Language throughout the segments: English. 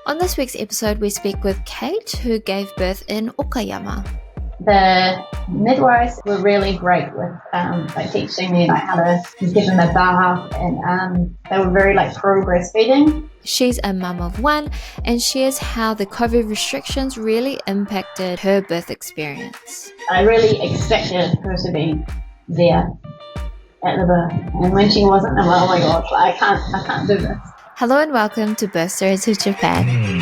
On this week's episode, we speak with Kate, who gave birth in Okayama. The midwives were really great with teaching me how to give them a bath, and they were very pro breastfeeding. She's a mum of one and shares how the COVID restrictions really impacted her birth experience. I really expected her to be there at the birth, and when she wasn't, I'm like, oh my gosh, I can't do this. Hello and welcome to Birth Stories of Japan.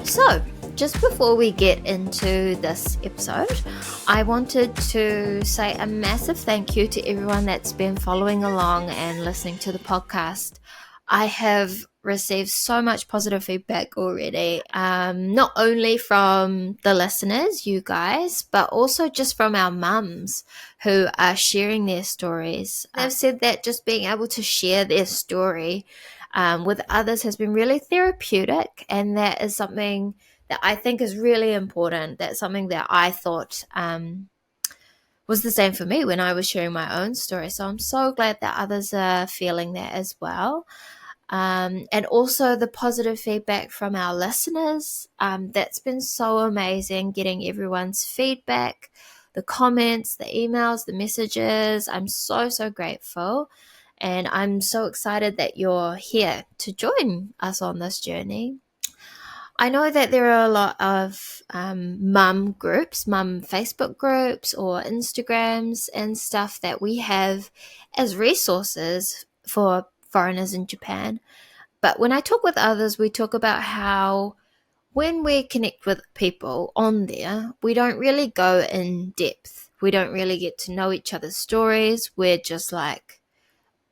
So, just before we get into this episode, I wanted to say a massive thank you to everyone that's been following along and listening to the podcast. I have received so much positive feedback already, not only from the listeners, you guys, but also just from our mums who are sharing their stories. They've said that just being able to share their story with others has been really therapeutic, and that is something that I think is really important. That's something that I thought was the same for me when I was sharing my own story. So I'm so glad that others are feeling that as well. And also the positive feedback from our listeners. That's been so amazing, getting everyone's feedback, the comments, the emails, the messages. I'm so grateful. And I'm so excited that you're here to join us on this journey. I know that there are a lot of mum groups, mum Facebook groups or Instagrams and stuff that we have as resources for foreigners in Japan. But when I talk with others, we talk about how when we connect with people on there, we don't really go in depth. We don't really get to know each other's stories. We're just like,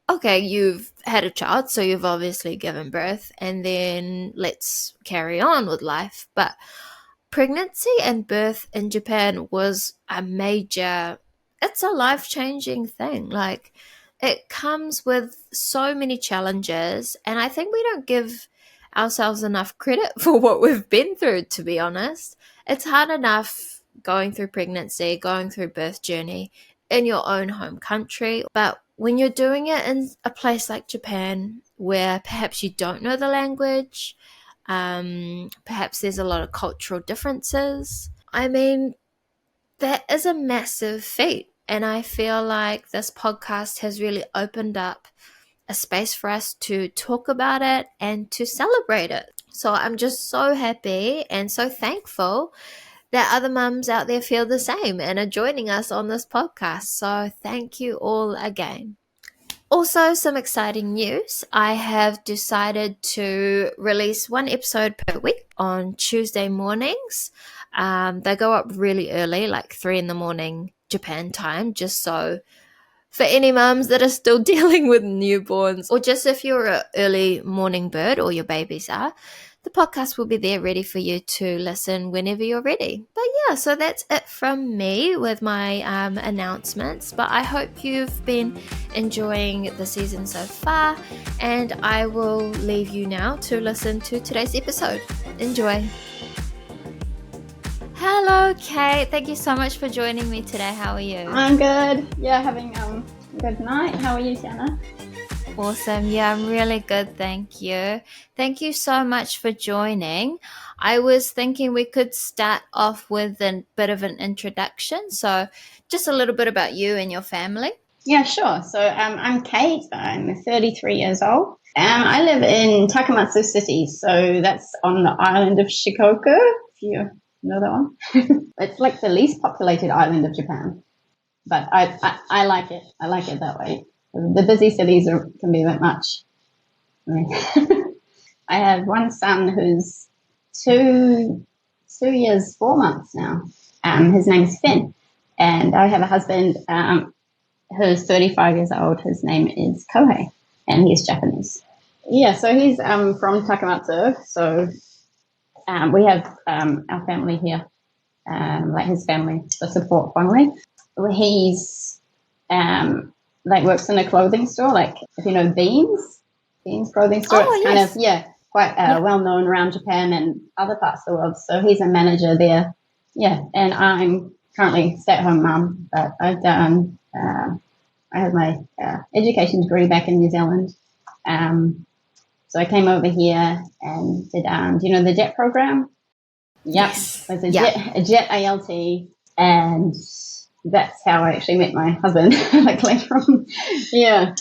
okay, you've had a child, so you've obviously given birth, and then let's carry on with life. But pregnancy and birth in Japan was it's a life-changing thing. Like, it comes with so many challenges, and I think we don't give ourselves enough credit for what we've been through, to be honest. It's hard enough going through pregnancy, going through birth journey in your own home country, but when you're doing it in a place like Japan, where perhaps you don't know the language, perhaps there's a lot of cultural differences, I mean, that is a massive feat. And I feel like this podcast has really opened up a space for us to talk about it and to celebrate it. So I'm just so happy and so thankful that other mums out there feel the same and are joining us on this podcast. So thank you all again. Also, some exciting news. I have decided to release one episode per week on Tuesday mornings. They go up really early, like 3 a.m. Japan time, just so for any mums that are still dealing with newborns, or just if you're an early morning bird or your babies are, the podcast will be there ready for you to listen whenever you're ready. But yeah, so that's it from me with my announcements. But I hope you've been enjoying the season so far, and I will leave you now to listen to today's episode. Enjoy. Hello, Kate. Thank you so much for joining me today. How are you? I'm good. Yeah, having a good night. How are you, Tiana? Awesome. Yeah, I'm really good. Thank you. Thank you so much for joining. I was thinking we could start off with a bit of an introduction. So just a little bit about you and your family. Yeah, sure. So I'm Kate. I'm 33 years old. I live in Takamatsu City. So that's on the island of Shikoku, if you know that one. It's like the least populated island of Japan. But I like it. I like it that way. The busy cities can be a bit much. I have one son who's 2 years, 4 months now. His name's Fynn. And I have a husband who's 35 years old. His name is Kohei, and he's Japanese. Yeah, so he's from Takamatsu. So we have our family here, like his family, the support family. He's works in a clothing store, like if you know Beams clothing store. Oh, it's yes. kind of quite well known around Japan and other parts of the world. So he's a manager there. Yeah, and I'm currently stay-at-home mum, but I've done, I have my education degree back in New Zealand. So I came over here and did, do you know the JET program? Yep. Yes. It's a JET ALT, and that's how I actually met my husband, like later on. Yeah.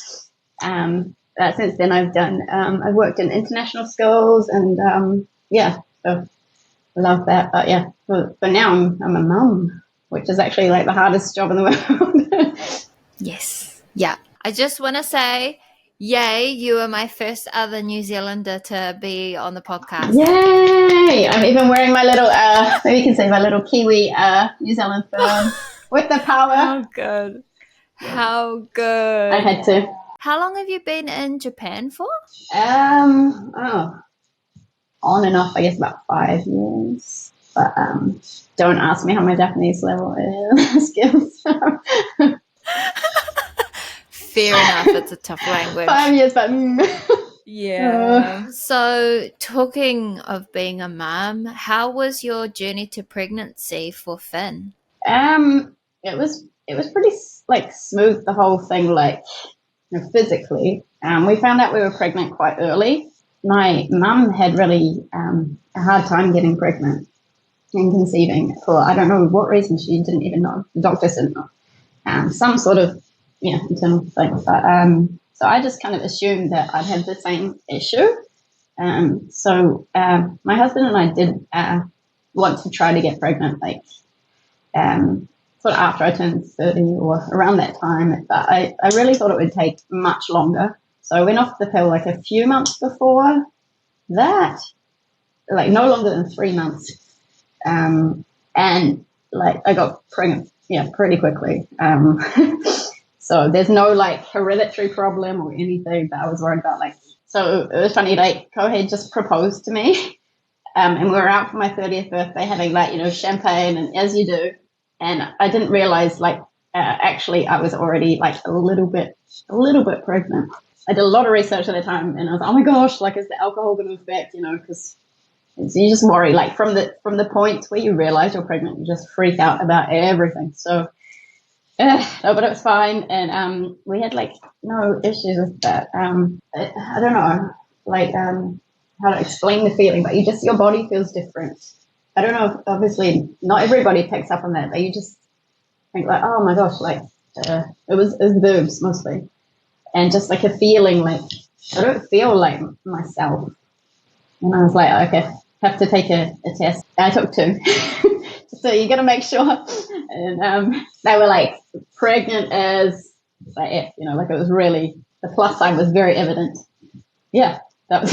Since then I've worked in international schools and, so I love that. But yeah, but now I'm a mum, which is actually like the hardest job in the world. Yes. Yeah. I just want to say, yay, you are my first other New Zealander to be on the podcast. Yay! I'm even wearing my little, maybe you can say my little Kiwi New Zealand fur with the power. How good. How good. I had to. How long have you been in Japan for? On and off, I guess about 5 years. But don't ask me how my Japanese level is. Skills. Fair enough, it's a tough language. 5 years, but yeah. So, talking of being a mum, how was your journey to pregnancy for Fynn? It was pretty like smooth, the whole thing, like, you know, physically. We found out we were pregnant quite early. My mum had really a hard time getting pregnant and conceiving for, I don't know what reason, she didn't even know. The doctors didn't know. Some sort of, internal thing. But so I just kind of assumed that I'd have the same issue. So my husband and I did want to try to get pregnant, like sort of after I turned 30 or around that time. But I really thought it would take much longer. So I went off the pill like a few months before that, like no longer than 3 months. And like I got pregnant, pretty quickly. So there's no like hereditary problem or anything that I was worried about. Like, so it was funny, like Kohei just proposed to me. And we were out for my 30th birthday having like, champagne and as you do. And I didn't realize like, actually I was already like a little bit pregnant. I did a lot of research at the time and I was like, oh my gosh, like is the alcohol going to affect, because you just worry, like from the point where you realize you're pregnant, you just freak out about everything. So, no, but it was fine. And we had like no issues with that. I don't know, like how to explain the feeling, but your body feels different. I don't know, obviously not everybody picks up on that, but you just think like, oh my gosh, like it was boobs mostly. And just like a feeling like I don't feel like myself. And I was like, okay, have to take a test. I took 2. So you got to make sure. And they were like pregnant as like F, like it was really, the plus sign was very evident. Yeah, that was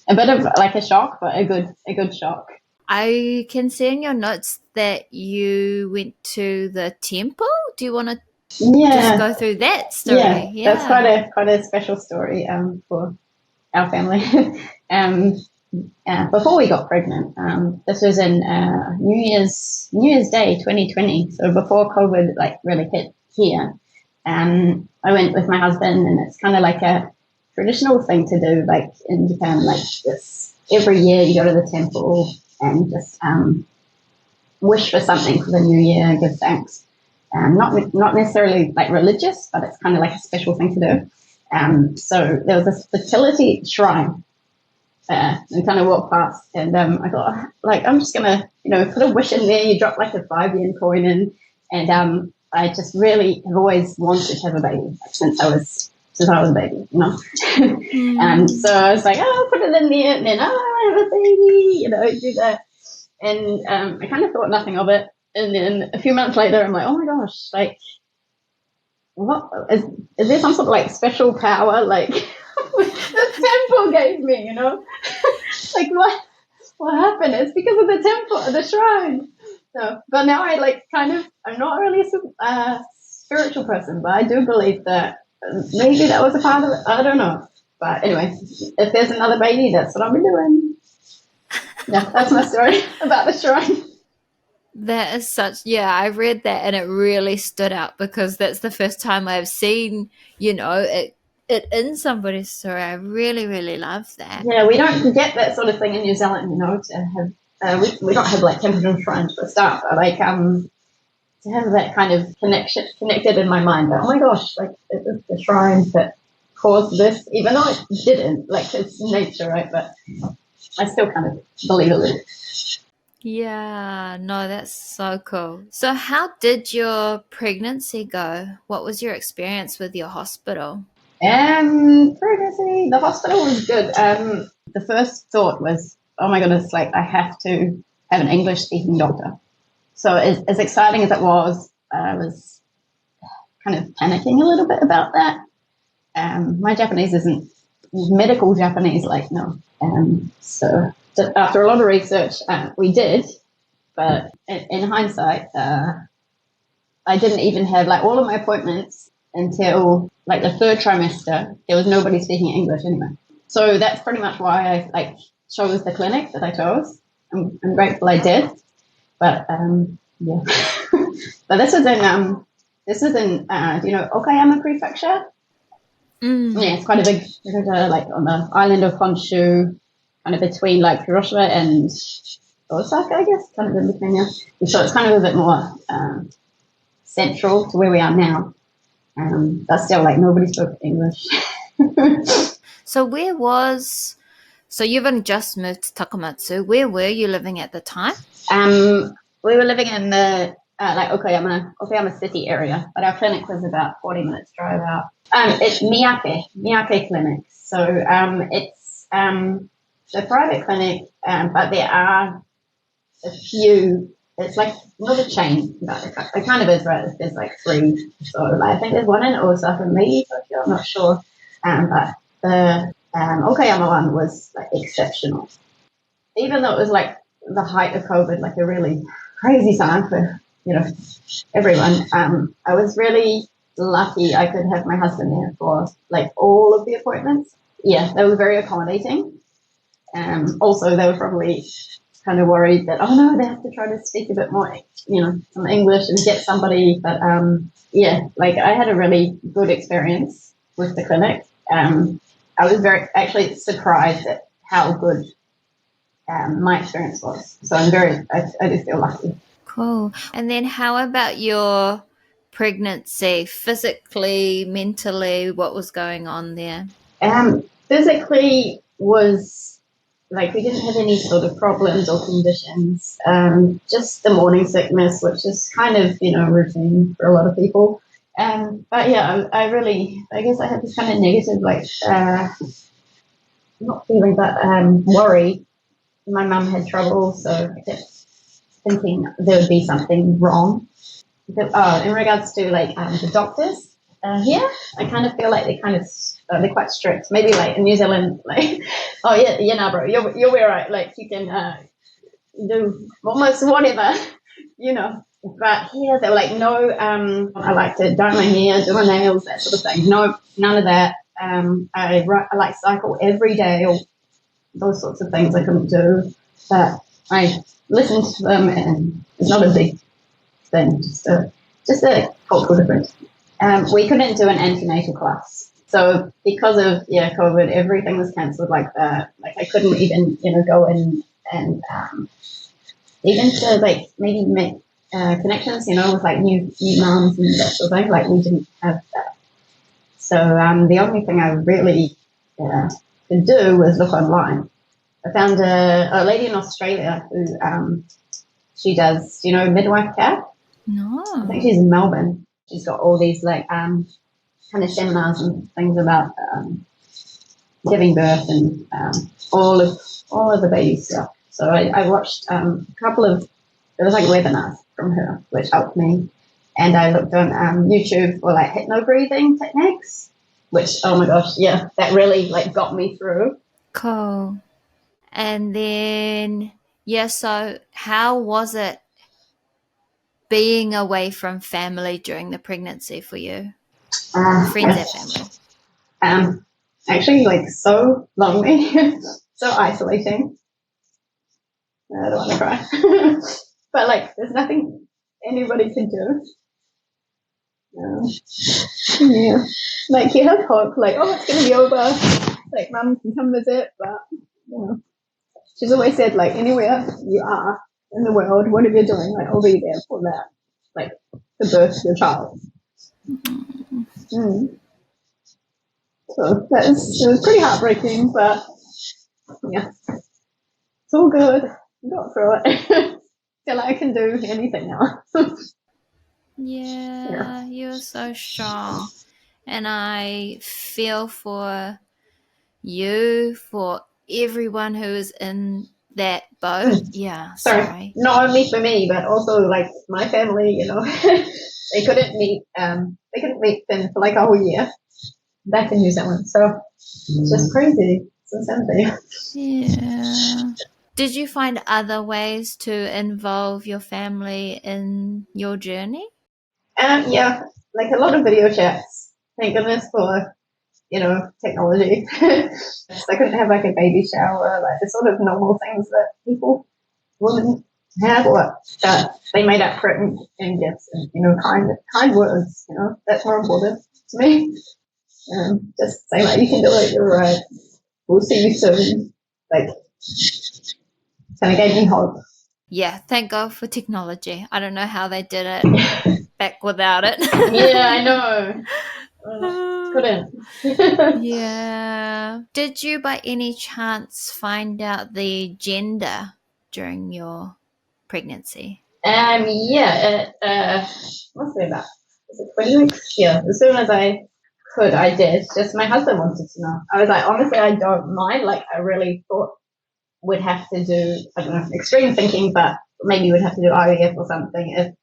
a bit of like a shock, but a good shock. I can see in your notes that you went to the temple. Do you want to just go through that story? Yeah, that's quite a special story for our family. Before we got pregnant, this was in New Year's Day 2020, so before COVID like really hit here. I went with my husband, and it's kind of like a traditional thing to do, like in Japan, like this. Every year you go to the temple and just wish for something for the new year, give thanks. Not necessarily like religious, but it's kind of like a special thing to do. So there was this fertility shrine. And kind of walked past, and I thought, like, I'm just gonna, put a wish in there. You drop like a 5 yen coin in, and I just really have always wanted to have a baby since I was a baby, So I was like, oh, put it in there, and then I have a baby, do that, and I kind of thought nothing of it, and then a few months later, I'm like, oh my gosh, like, what is there some sort of like special power, like? The temple gave me, like what happened? It's because of the temple, the shrine. So, but now I'm not really a spiritual person, but I do believe that maybe that was a part of it. I don't know. But anyway, if there's another baby, that's what I'll be doing. Yeah, that's my story about the shrine. That is I read that and it really stood out because that's the first time I've seen, it in somebody's story. I really, really love that. Yeah, we don't get that sort of thing in New Zealand, to have, we don't have like temperature shrines for stuff. Like, to have that kind of connection connected in my mind. That, oh my gosh, like it was the shrine that caused this, even though it didn't. Like it's nature, right? But I still kind of believe it. Yeah, no, that's so cool. So, how did your pregnancy go? What was your experience with your hospital? Pregnancy, the hospital was good. The first thought was, oh my goodness, like I have to have an English speaking doctor. So as exciting as it was, I was kind of panicking a little bit about that. My Japanese isn't medical Japanese, like no. So after a lot of research, we did, but in hindsight, I didn't even have like all of my appointments until like the third trimester. There was nobody speaking English anyway. So that's pretty much why I like chose the clinic that I chose. I'm grateful I did. But yeah. But this is in do you know Okayama Prefecture? Yeah, it's quite a big like on the island of Honshu, kind of between like Hiroshima and Osaka, I guess, kind of in between there. So it's kind of a bit more central to where we are now. But still, like nobody spoke English. So you've only just moved to Takamatsu. Where were you living at the time? We were living in the like Okayama city area, but our clinic was about 40 minutes drive out. It's Miyake Clinic. So it's a private clinic, but there are a few. It's like not a chain, but it kind of is, right? There's like three. So like, I think there's one in Osaka, maybe Tokyo, I'm not sure. But the Okayama one was like exceptional. Even though it was like the height of COVID, like a really crazy time for, everyone. I was really lucky I could have my husband there for like all of the appointments. Yeah, they were very accommodating. Also, they were probably kind of worried that, oh no, they have to try to speak a bit more, some English and get somebody. But yeah, like I had a really good experience with the clinic. I was very actually surprised at how good my experience was. So I just feel lucky. Cool. And then how about your pregnancy, physically, mentally, what was going on there? Physically was like we didn't have any sort of problems or conditions. Just the morning sickness, which is kind of routine for a lot of people. But yeah, I guess I had this kind of negative, like not feeling, but worry. My mum had trouble, so I kept thinking there would be something wrong. In regards to like the doctors here, I kind of feel like they're quite strict. Maybe like in New Zealand, like oh yeah, nah, bro, you'll be right. Like you can do almost whatever, But here they're like, no, I like to dye my hair, do my nails, that sort of thing. No, none of that. I like cycle every day, or those sorts of things I couldn't do. But I listened to them, and it's not a big thing, just a cultural difference. We couldn't do an antenatal class. So because of COVID, everything was cancelled like that. Like I couldn't even go in and even to like maybe make connections, with like new moms and that sort of thing. Like we didn't have that. So the only thing I really could do was look online. I found a lady in Australia who she does, Midwife Cath? No. I think she's in Melbourne. She's got all these like kind of seminars and things about giving birth and all of the baby stuff. So I watched a couple of webinars from her, which helped me. And I looked on YouTube for like hypno breathing techniques, which oh my gosh, yeah, that really like got me through. Cool. And then so how was it being away from family during the pregnancy for you? Friends and family. Actually, like so lonely, so isolating. I don't want to cry, but like, there's nothing anybody can do. Yeah, like you have hope, like oh, it's gonna be over. Like mum can come visit, but she's always said like anywhere you are in the world, whatever you're doing, like I'll be there for that. like to birth your child. So it was pretty heartbreaking, but yeah, it's all good. I got through it. Feel like I can do anything now. Yeah, you're so strong. And I feel for you, for everyone who is in that boat. Yeah, sorry. Not only for me, but also like my family, you know. they couldn't meet Fynn for like a whole year back in New Zealand. So it's just crazy. It's insanity. Yeah. Did you find other ways to involve your family in your journey? Yeah, like a lot of video chats. Thank goodness for, you know, technology. I couldn't have like a baby shower, like the sort of normal things that women have, or that they made up for it in gifts and, you know, kind words, you know, that's more important to me. Just say like, you can do it, you're right, we'll see you soon. Like, kind of gave me hope. Yeah, thank God for technology. I don't know how they did it back without it. Yeah, I know. Couldn't. Yeah. Did you by any chance find out the gender during your pregnancy? Yeah, must be about, was it 20 weeks? Yeah, as soon as I could, I did. Just my husband wanted to know. I was like, honestly, I don't mind. Like, I really thought we'd have to do, I don't know, extreme thinking, but maybe we'd have to do IVF or something if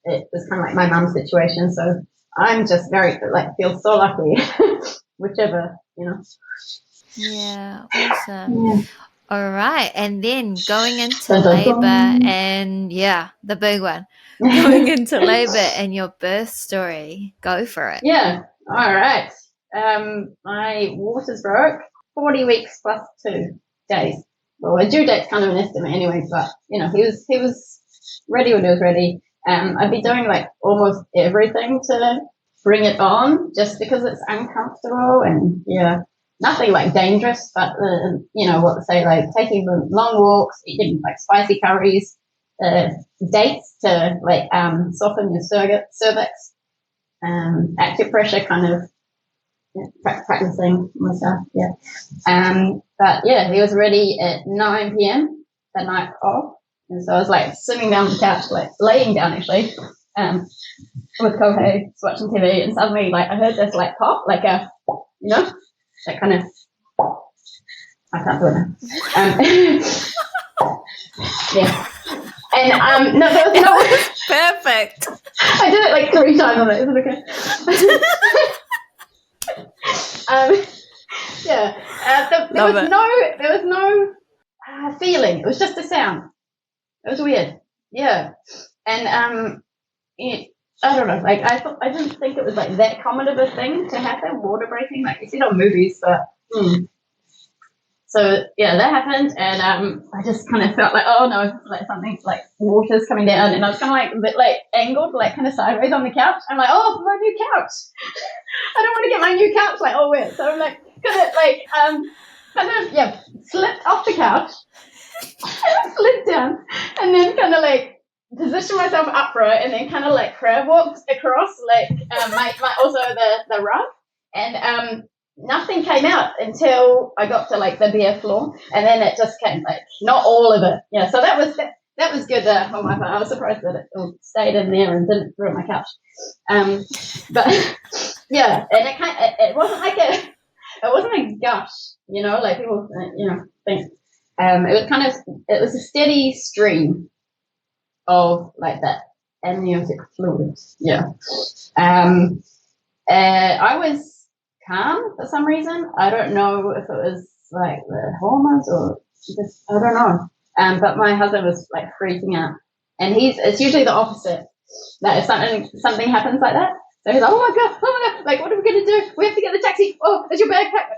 it was kind of like my mum's situation. So I'm just very, like, feel so lucky, whichever, you know. Yeah, awesome. Yeah. All right. And then going into labor and the big one, going into labor and your birth story. Go for it. Yeah. All right. My waters broke 40 weeks plus 2 days. Well, a due date's kind of an estimate anyway, but you know, he was ready when he was ready. I'd be doing like almost everything to bring it on just because it's uncomfortable and nothing like dangerous, but you know what to say, like taking the long walks, eating like spicy curries, dates to like soften your cervix, acupressure kind of practicing myself, but yeah, he was ready at 9 p.m. the night of, and so I was like sitting down on the couch, like laying down actually, with Kohei, watching TV, and suddenly like I heard this like pop, like a, you know, that kind of, I can't do it now. Yeah. And no, there was no. Perfect. I did it like 3 times on it. Is it okay? There was no feeling. It was just a sound. It was weird. Yeah. And I don't know. Like I didn't think it was like that common of a thing to happen. Water breaking, like you see it on movies, but. So yeah, that happened, and I just kind of felt like, oh no, like something like water's coming down, and I was kind of like a bit like angled, like kind of sideways on the couch. I'm like, oh, my new couch. I don't want to get my new couch like all wet, so I'm like kind of slipped off the couch, slid down, and then kind of like positioned myself upright, and then kind of like crab walked across like my also the rug, and nothing came out until I got to like the bare floor, and then it just came, like not all of it. Yeah, so that was good on my part. I was surprised that it stayed in there and didn't ruin my couch. But yeah, and it wasn't like it wasn't a gush, you know, like people think. It was a steady stream of like that amniotic fluid. Yeah. I was calm for some reason. I don't know if it was like the hormones or just, I don't know. But my husband was like freaking out, and it's usually the opposite. That if something happens like that, so he's like, oh my god, like what are we gonna do? We have to get the taxi. Oh, is your bag packed?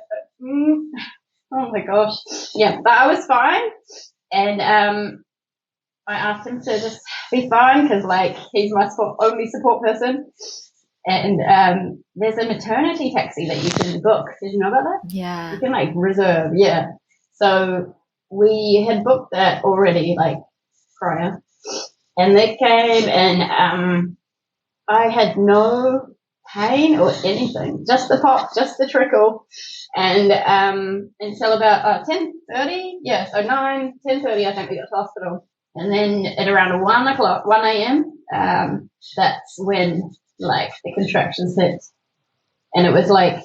Oh my gosh, yeah. But I was fine, and I asked him to just be fine because like he's my only support person. And there's a maternity taxi that you can book. Did you know about that? Yeah. You can like reserve, So we had booked that already, like prior. And they came, and I had no pain or anything, just the pop, just the trickle. And until about 10:30, yeah, so 10:30, I think we got to hospital. And then at around 1 a.m., that's when like the contractions hit. And it was like,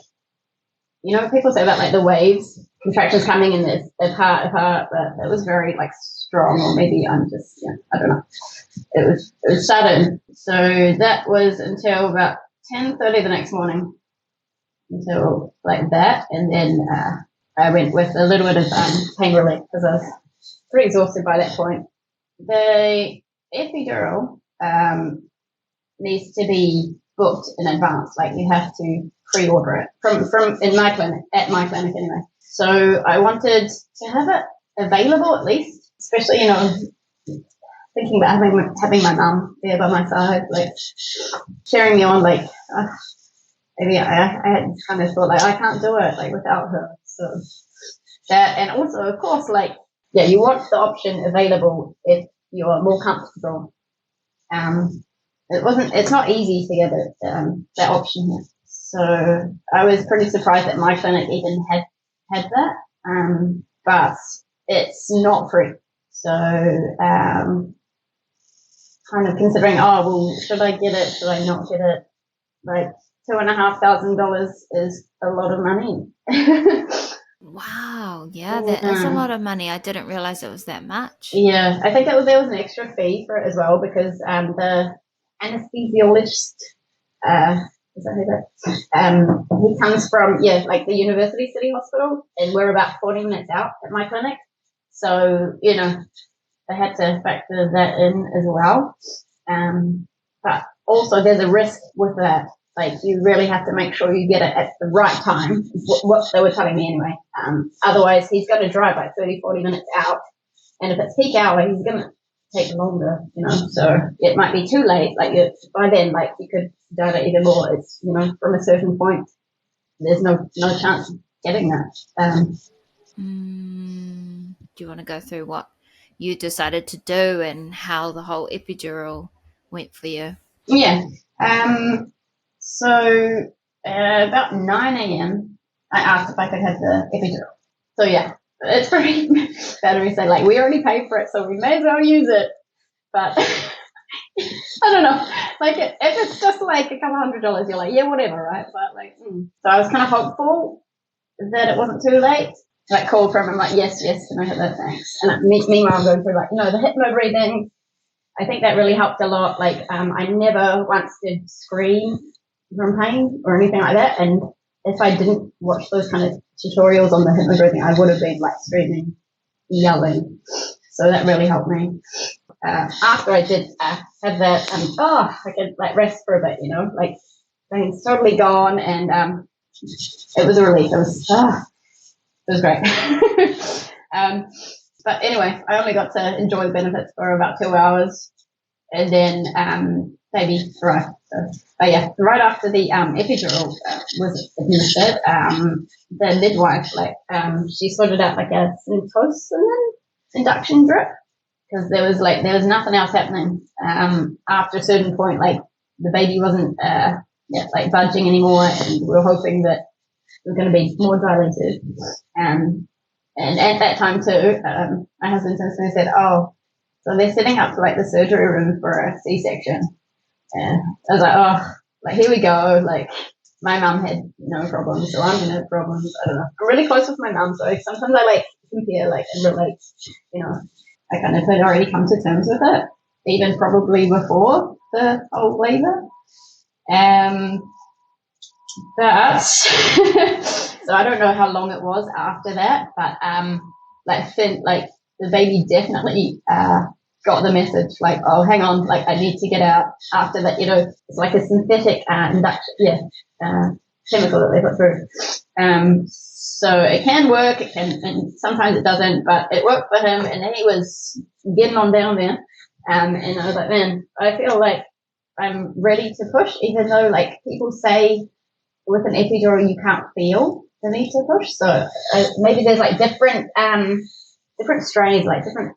people say about like the waves, contractions coming in this apart, but it was very like strong, or maybe I'm just, I don't know. It was sudden. So that was until about 10:30 the next morning, until like that. And then I went with a little bit of pain relief because I was pretty exhausted by that point. The epidural needs to be booked in advance. Like you have to pre-order it from at my clinic anyway. So I wanted to have it available at least, especially, thinking about having my mum there by my side, like cheering me on, like maybe I had kind of thought like I can't do it like without her. So that, and also of course, like, yeah, you want the option available if you're more comfortable. It's not easy to get that option here. So I was pretty surprised that my clinic even had that, but it's not free. So kind of considering, should I get it? Should I not get it? Like $2,500 is a lot of money. Wow, yeah, that is a lot of money. I didn't realize it was that much. Yeah, I think there was an extra fee for it as well because the anesthesiologist, is that who that? He comes from like the University City Hospital, and we're about 40 minutes out at my clinic, so they had to factor that in as well. But also there's a risk with that. Like you really have to make sure you get it at the right time, what they were telling me anyway. Otherwise he's going to drive like 30-40 minutes out, and if it's peak hour he's going to take longer, so it might be too late. Like by then, like you could dilate even more. It's from a certain point there's no chance of getting that. Do you want to go through what you decided to do and how the whole epidural went for you? Yeah. So about 9 a.m. I asked if I could have the epidural. So yeah, it's pretty bad when we say like we already paid for it, so we may as well use it. But I don't know. Like if it's just like a couple $100, you're like, yeah, whatever, right? But like, so I was kind of hopeful that it wasn't too late. Like called from him, like yes, can I have that? Thanks. And meanwhile, I'm going through like the hypno breathing. I think that really helped a lot. Like I never once did scream from pain or anything like that. And if I didn't watch those kind of tutorials on the hypno breathing, I would have been like screaming, yelling. So that really helped me. After I did have that, I could like rest for a bit, like pain's totally gone, and it was a relief. It was great. But anyway, I only got to enjoy the benefits for about 2 hours, and then baby arrived. But yeah, right after the epidural was administered, the midwife she sorted out like a syntocin induction drip, because there was nothing else happening. After a certain point, like the baby wasn't like budging anymore, and we were hoping that it was going to be more dilated. And at that time too, my husband said, "Oh, so they're setting up like the surgery room for a C-section." And I was like, here we go. Like my mum had no problems, so I'm gonna have problems. I don't know. I'm really close with my mum, so sometimes I like compare and relate. I kind of had already come to terms with it, even probably before the whole labor. But so I don't know how long it was after that, but Fynn, the baby definitely got the message, like, oh, hang on, like I need to get out after that. It's like a synthetic induction, chemical that they put through. So it can work, it can, and sometimes it doesn't, but it worked for him, and he was getting on down there. And I was like, man, I feel like I'm ready to push, even though like people say with an epidural you can't feel the need to push. So maybe there's like different strains, like different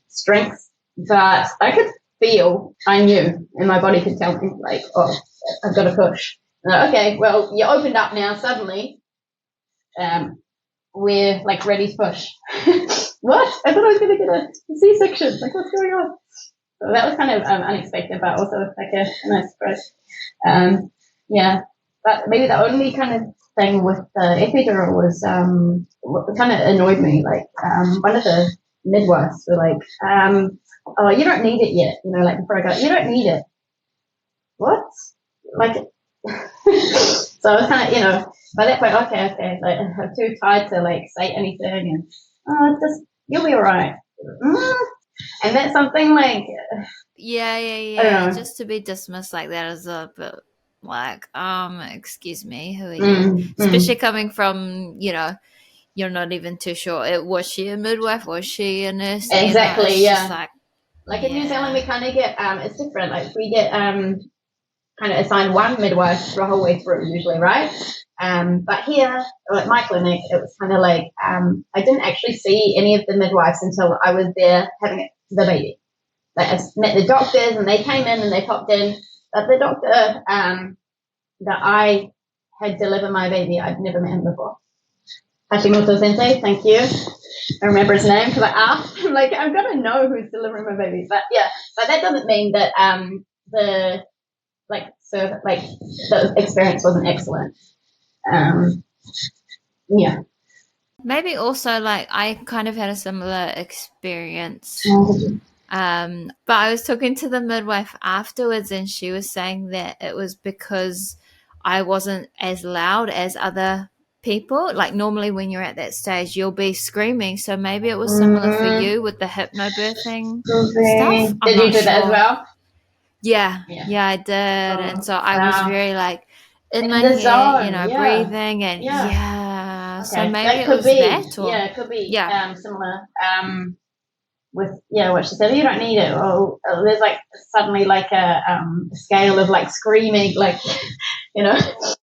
strengths but I could feel, I knew, and my body could tell me, like, oh, I've got to push. And like, okay, well, you opened up now suddenly. We're like ready to push. What? I thought I was going to get a C-section. Like, what's going on? So that was kind of unexpected, but also like a nice surprise. Yeah, but maybe the only kind of thing with the epidural was what kind of annoyed me. Like one of the midwives were like, "Oh, you don't need it yet." You know, like before I go, "You don't need it." What? Like, so I was kind of, you know, by that point, okay, like I'm too tired to like say anything, and just you'll be alright. And that's something like, yeah. Just to be dismissed like that is a bit like, excuse me, who are you? Especially coming from, you know, you're not even too sure. Was she a midwife? Was she a nurse? Exactly, you know, yeah. Like in New Zealand, we kind of get it's different. Like we get kind of assigned one midwife the whole way through usually, right? But here, at my clinic, it was kind of like I didn't actually see any of the midwives until I was there having the baby. Like I met the doctors and they came in and they popped in. But the doctor that I had delivered my baby, I'd never met him before. Hashimoto Sensei, thank you. I remember his name because I asked. I'm like, I've got to know who's delivering my baby. But yeah, but that doesn't mean that the experience wasn't excellent. Yeah. Maybe also like I kind of had a similar experience. But I was talking to the midwife afterwards and she was saying that it was because I wasn't as loud as other people. Like normally when you're at that stage, you'll be screaming. So maybe it was similar for you with the hypnobirthing stuff. Did you do that as well? Yeah, I did. And so I was very like in my head, zone, you know, breathing and Okay. So maybe that it could was be, that or it could be similar. With what she said, you don't need it. Well, there's like suddenly like a scale of like screaming, like you know,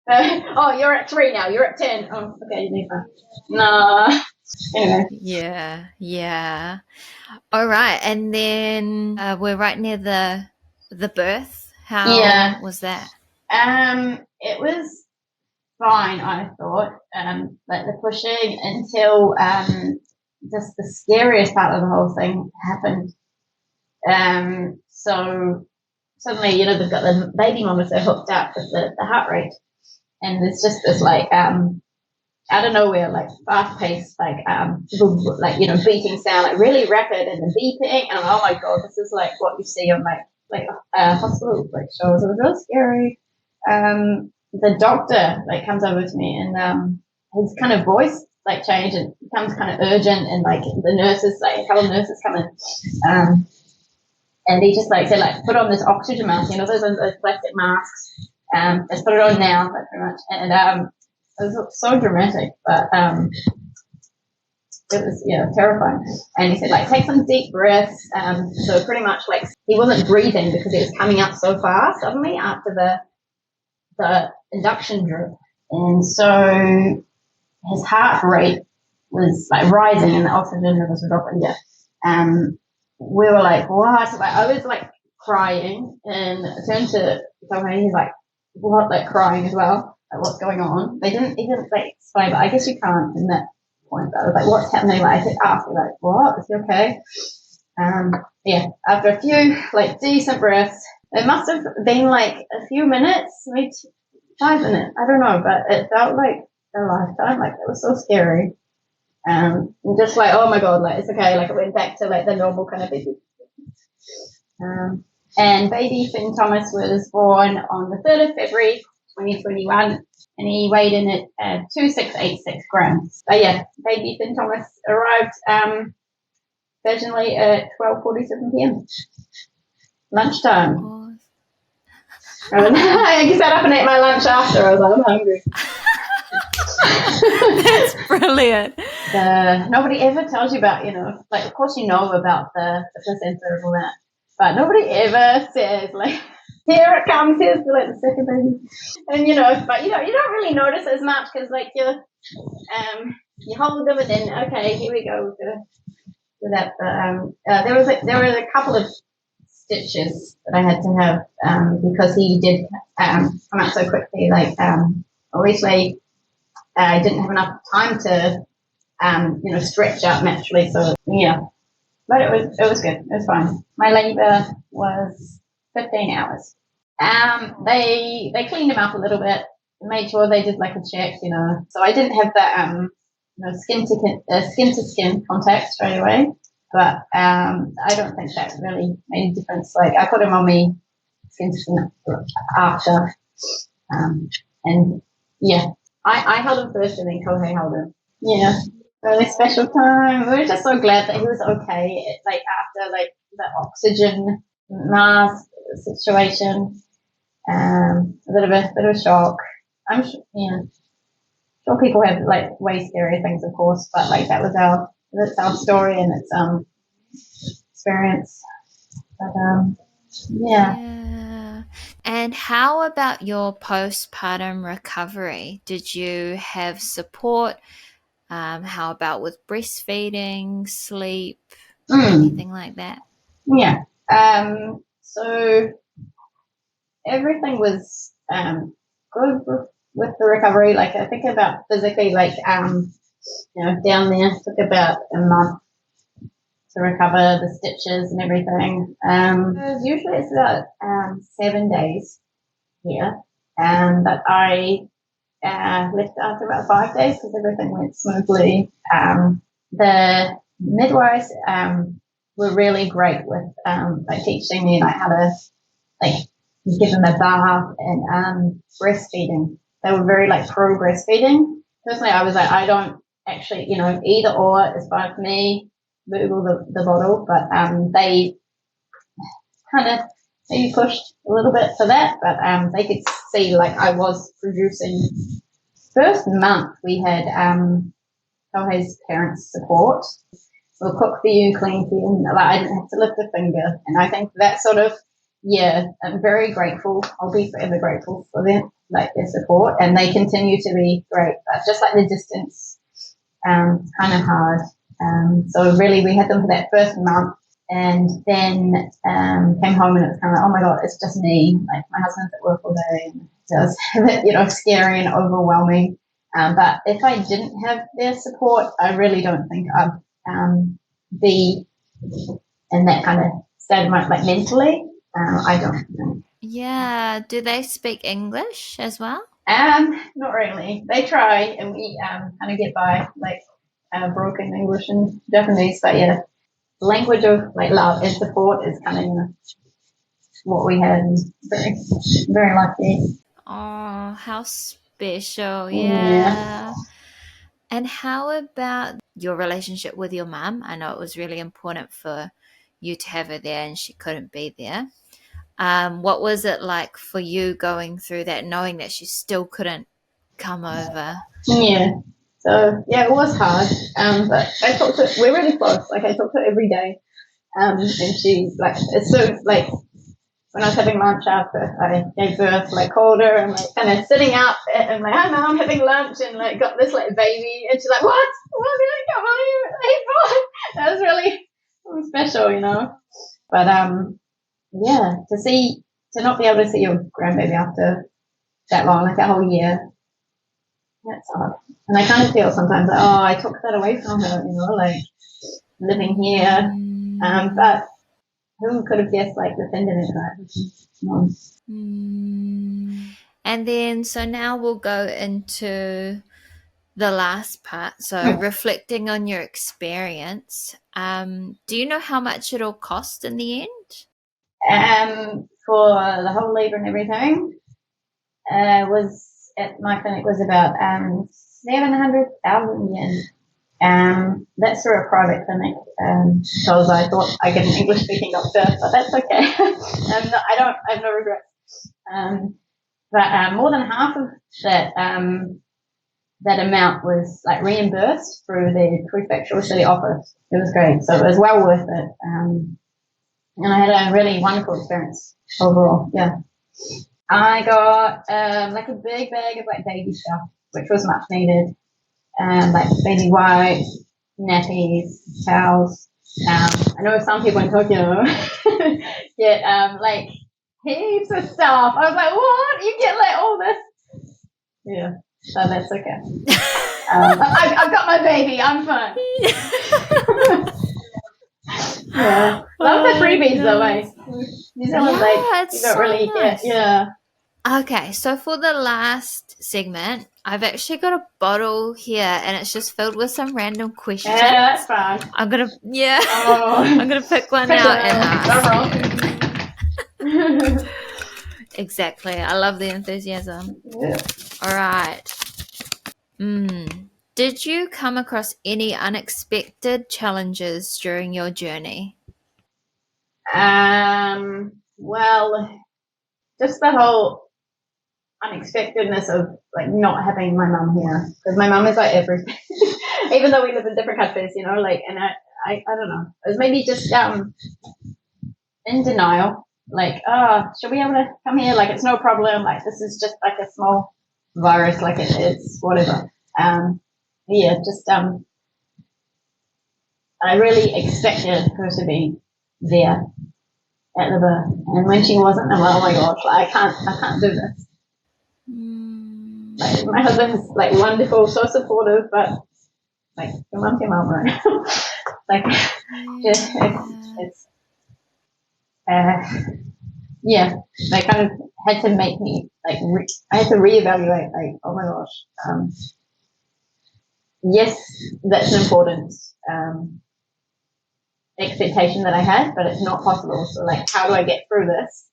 oh, you're at 3 now, you're at 10. Oh, okay, you need that. No. Anyway. Yeah. All right, and then we're right near the birth. How was that? It was fine, I thought. Like the pushing until just the scariest part of the whole thing happened. So suddenly, you know, they've got the baby monitor hooked up with the heart rate, and there's just this like out of nowhere, like fast paced, like you know, beating sound, like really rapid, and the beeping, and oh my god, this is like what you see on like hospital like shows. It was real scary. The doctor like comes over to me and his kind of voice like changed and becomes kind of urgent, and like the nurses, like a couple of nurses come in, and he just like said like put on this oxygen mask, you know, those plastic masks, just put it on now, like pretty much, and it was so dramatic, but it was terrifying. And he said like take some deep breaths. So pretty much like he wasn't breathing because it was coming up so fast suddenly after the induction drip, and so his heart rate was like rising and the oxygen levels were dropping. We were like, what? Like I was like crying, and I turned to someone and he's like, what? Like crying as well. Like what's going on? They didn't even like explain, but I guess you can't in that point. But I was like, what's happening? Like I kept asking, like, what? Is he okay? After a few like decent breaths, it must have been like a few minutes, maybe 5 minutes. I don't know, but it felt like a lifetime. Like it was so scary. And just like, oh my god, like it's okay. Like it went back to like the normal kind of baby. And baby Fynn Thomas was born on the 3rd of February 2021, and he weighed in at 2686 grams. So baby Fynn Thomas arrived vaginally at 12:47 p.m. lunchtime. I sat up and ate my lunch after. I was like, I'm hungry. That's brilliant. Nobody ever tells you about, like, of course you know about the placenta and all that, but nobody ever says, like, here it comes, here's the, like, the second baby. And, but, you don't really notice as much because, like, you hold them and then, okay, here we go. with that. But there were a couple of stitches that I had to have because he did come out so quickly. Like obviously, I didn't have enough time to stretch out naturally. So yeah, but it was good. It was fine. My labour was 15 hours. They cleaned him up a little bit, made sure they did like a check, So I didn't have that skin to skin contact straight away, but I don't think that really made a difference. Like I put him on me skin to skin after, and yeah, I held him first, and then Kohei held him. Yeah, really special time. We were just so glad that he was okay. Like after like the oxygen mask situation. A bit of a shock. I'm sure people have like way scarier things, of course, but like that's our story and it's experience. But yeah. Yeah. And how about your postpartum recovery? Did you have support? How about with breastfeeding, sleep, anything like that? Yeah. So everything was good with the recovery. Like I think about physically, like down there took about a month to recover the stitches and everything. Usually it's about 7 days here, but I left after about 5 days because everything went smoothly. The midwives were really great with like teaching me like how to like give them a bath and breastfeeding. They were very like pro breastfeeding. Personally, I was like, I don't actually, either or is fine for me. Google the bottle, but they kind of maybe pushed a little bit for that, but they could see like I was producing. First month we had Kohei's parents' support. We'll cook for you, clean for you, and like, I didn't have to lift a finger. And I think that sort of, I'm very grateful. I'll be forever grateful for them, like their support, and they continue to be great. But just like the distance, kind of hard. So really, we had them for that first month, and then came home, and it was kind of like, oh my god, it's just me. Like my husband's at work all day, and just scary and overwhelming. But if I didn't have their support, I really don't think I'd be in that kind of state of mind, like mentally. I don't know. Yeah. Do they speak English as well? Not really. They try, and we kind of get by like broken English and Japanese. But yeah, language of like love and support is kind of what we had. And very, very lucky. Oh, how special. Yeah. And how about your relationship with your mum? I know it was really important for you to have her there and she couldn't be there. What was it like for you going through that, knowing that she still couldn't come over? Yeah. So yeah, it was hard. But I talk to we're really close. Like I talk to her every day. And she's like, it's so like when I was having lunch after I gave birth, like called her and like kind of sitting up and like, hi mom, having lunch and like got this like baby and she's like, what? What did I come on you? Hey boy. That was really special, But yeah, to not be able to see your grandbaby after that long, like that whole year, that's hard. And I kind of feel sometimes like, oh, I took that away from her, like living here. But who could have guessed like the tenderness of that? And then, so now we'll go into the last part. So reflecting on your experience, do you know how much it'll cost in the end? For the whole labour and everything, was at my clinic was about 700,000 yen. That's through a private clinic. Because I thought I get an English speaking doctor, but that's okay. I have no regrets. But more than half of that amount was like reimbursed through the prefectural city office. It was great, so it was well worth it. And I had a really wonderful experience overall. Yeah, I got like a big bag of like baby stuff, which was much needed. Like baby wipes, nappies, towels, I know some people in Tokyo get like heaps of stuff. I was like, what? You get like all this? Yeah, so that's okay. I've got my baby. I'm fine. Yeah, love the freebies though. Like New Zealand, like you don't really nice. get. Yeah. Okay, so for the last segment, I've actually got a bottle here, and it's just filled with some random questions. Yeah, that's fine. I'm gonna pick one out and ask. Exactly. I love the enthusiasm. Yeah. All right. Did you come across any unexpected challenges during your journey? Well, just the whole unexpectedness of like not having my mum here, because my mum is like everything. Even though we live in different countries, you know, like, and I don't know, it was maybe just in denial, like, should we be able to come here? Like, it's no problem. Like, this is just like a small virus, like it's whatever. Yeah, just I really expected her to be there at the birth, and when she wasn't, I'm like, oh my gosh, like, I can't do this. Like, my husband's like wonderful, so supportive, but like your mum right now. Like, it's yeah, they kind of had to make me like I had to reevaluate, like, oh my gosh, yes, that's an important expectation that I had, but it's not possible. So like, how do I get through this?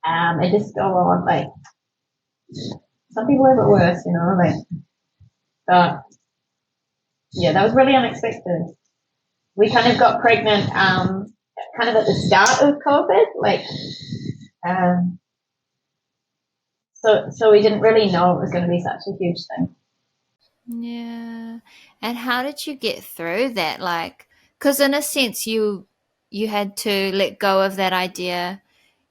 It just go on, like, some people have it worse, you know, like, but yeah, that was really unexpected. We kind of got pregnant kind of at the start of COVID, like, so we didn't really know it was going to be such a huge thing. Yeah. And how did you get through that? Like, because in a sense you had to let go of that idea.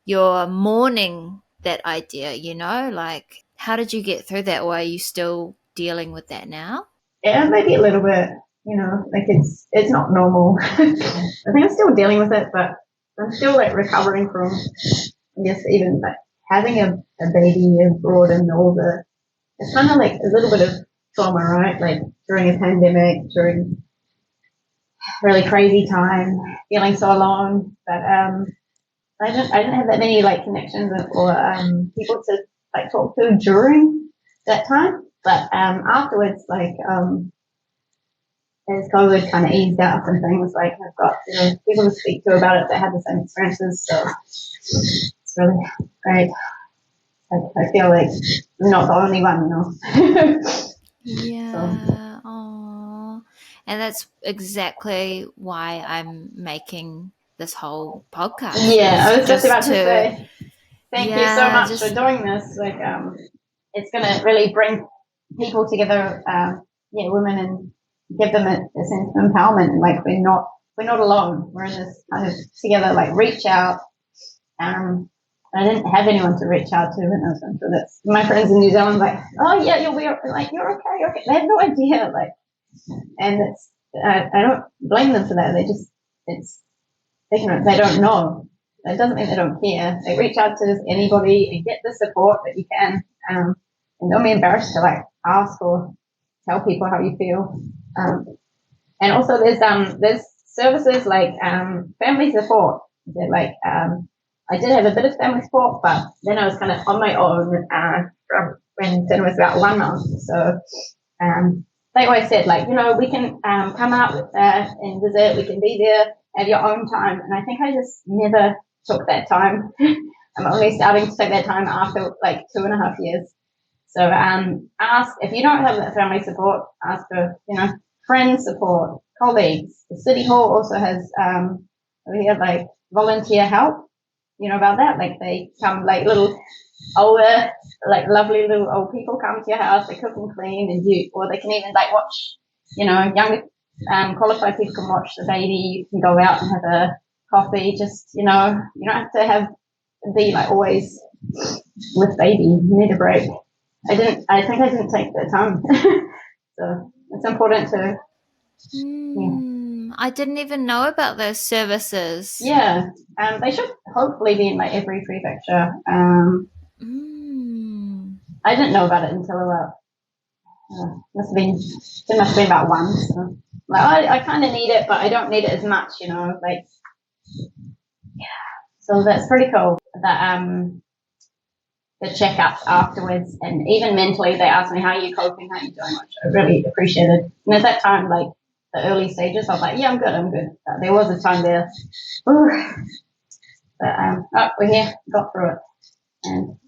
You're mourning that idea, you know? Like, how did you get through that? Or are you still dealing with that now? Yeah, maybe a little bit, you know, like it's not normal. I think I'm still dealing with it, but I'm still like recovering from, I guess, even like having a baby abroad and all it's kind of like a little bit of trauma, right? Like during a pandemic, during a really crazy time, feeling so alone. But I didn't have that many like connections or people to like talk to during that time. But afterwards, like as COVID kind of eased up and things, like I've got, you know, people to speak to about it that had the same experiences. So it's really great. I feel like I'm not the only one, you know. Yeah. Oh, and that's exactly why I'm making this whole podcast. Yeah, I was just about to say thank you so much for doing this. Like, it's going to really bring people together, women, and give them a sense of empowerment. And like, we're not alone. We're in this kind of together. Like, reach out. I didn't have anyone to reach out to when I was going through this. My friends in New Zealand, like, oh yeah, you're okay, you're okay. They have no idea, like, and it's I don't blame them for that. It's ignorant. They don't know. That doesn't mean they don't care. They reach out to anybody and get the support that you can, and don't be embarrassed to like ask or tell people how you feel. And also there's services like family support. That like I did have a bit of family support, but then I was kind of on my own from when Fynn was about 1 month. So they always said, like, you know, we can come out and visit. We can be there at your own time. And I think I just never took that time. I'm only starting to take that time after like 2.5 years. So ask, if you don't have that family support, ask for, you know, friend support, colleagues. The City Hall also has we have like volunteer help. You know about that? Like, they come, like little older, like lovely little old people come to your house. They cook and clean, and or they can even like watch. You know, younger qualified people can watch the baby. You can go out and have a coffee. Just, you know, you don't have to be like always with baby. You need a break. I think I didn't take the time. So it's important to. I didn't even know about those services. Yeah, they should hopefully be in like every prefecture. I didn't know about it until about must have been about one. So. Like I kind of need it, but I don't need it as much, Like, yeah. So that's pretty cool. The checkups afterwards, and even mentally, they asked me, "How are you coping? How are you doing?" Which I really appreciated. And at that time, like the early stages, I was like, "Yeah, I'm good." But there was a time there, but we're here, got through it, and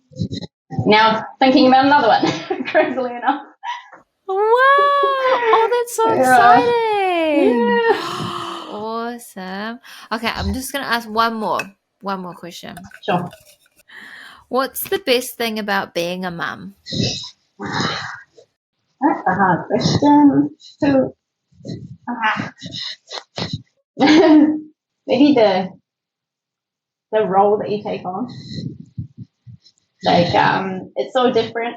now thinking about another one. Crazily enough. Wow! Oh, that's so exciting! Yeah. Awesome. Okay, I'm just gonna ask one more question. Sure. What's the best thing about being a mum? That's a hard question. So, maybe the role that you take on. Like, it's so different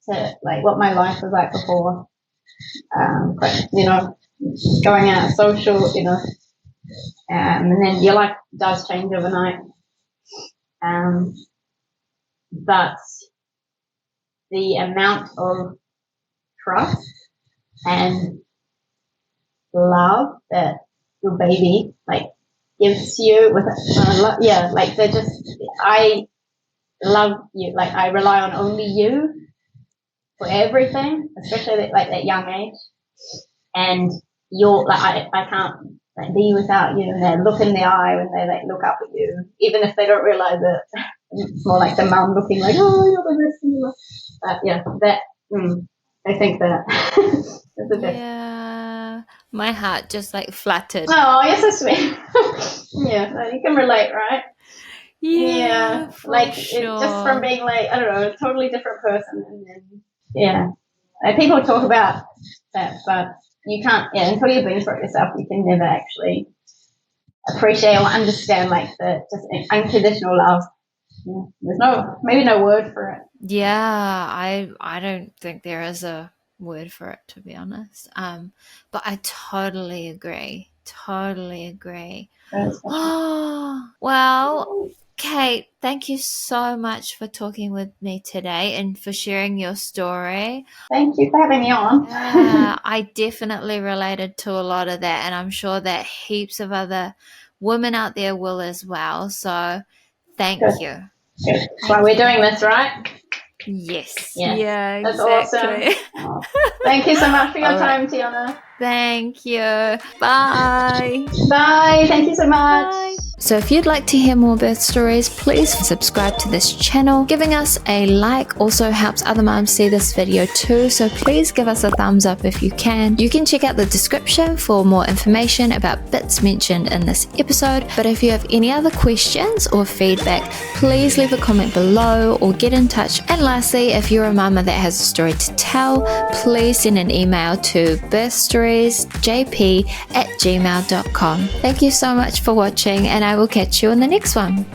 to like what my life was like before. Going out social, and then your life does change overnight. But the amount of trust and love that your baby like gives you with like they're just, I love you, like I rely on only you for everything, especially like that young age, and you're like I can't like be without you, and they look in the eye when they like look up at you, even if they don't realize it. It's more like the mum looking like, oh, you're the best in the world. I think that is the best. Yeah, my heart just like fluttered. Oh, you're so sweet. Yeah, you can relate, right? Yeah, like sure. Just from being like, I don't know, a totally different person, and then like, people talk about that, but you can't. Yeah, until you've been through it yourself, you can never actually appreciate or understand like the just unconditional love. Yeah. There's maybe no word for it. Yeah, I don't think there is a word for it, to be honest. But I totally agree. Oh, well, Kate, thank you so much for talking with me today and for sharing your story. Thank you for having me on. Yeah, I definitely related to a lot of that, and I'm sure that heaps of other women out there will as well. So thank you. Good. That's why we're doing this, right? Yes. Yes. Yeah, that's exactly. Awesome. Thank you so much for your time, Tiana. Thank you. Bye. Bye. Thank you so much. Bye. So if you'd like to hear more birth stories, please subscribe to this channel. Giving us a like also helps other moms see this video too, so please give us a thumbs up if you can. You can check out the description for more information about bits mentioned in this episode, but if you have any other questions or feedback, please leave a comment below or get in touch. And lastly, if you're a mama that has a story to tell, please send an email to birthstoriesjp@gmail.com. Thank you so much for watching, and I will catch you in the next one.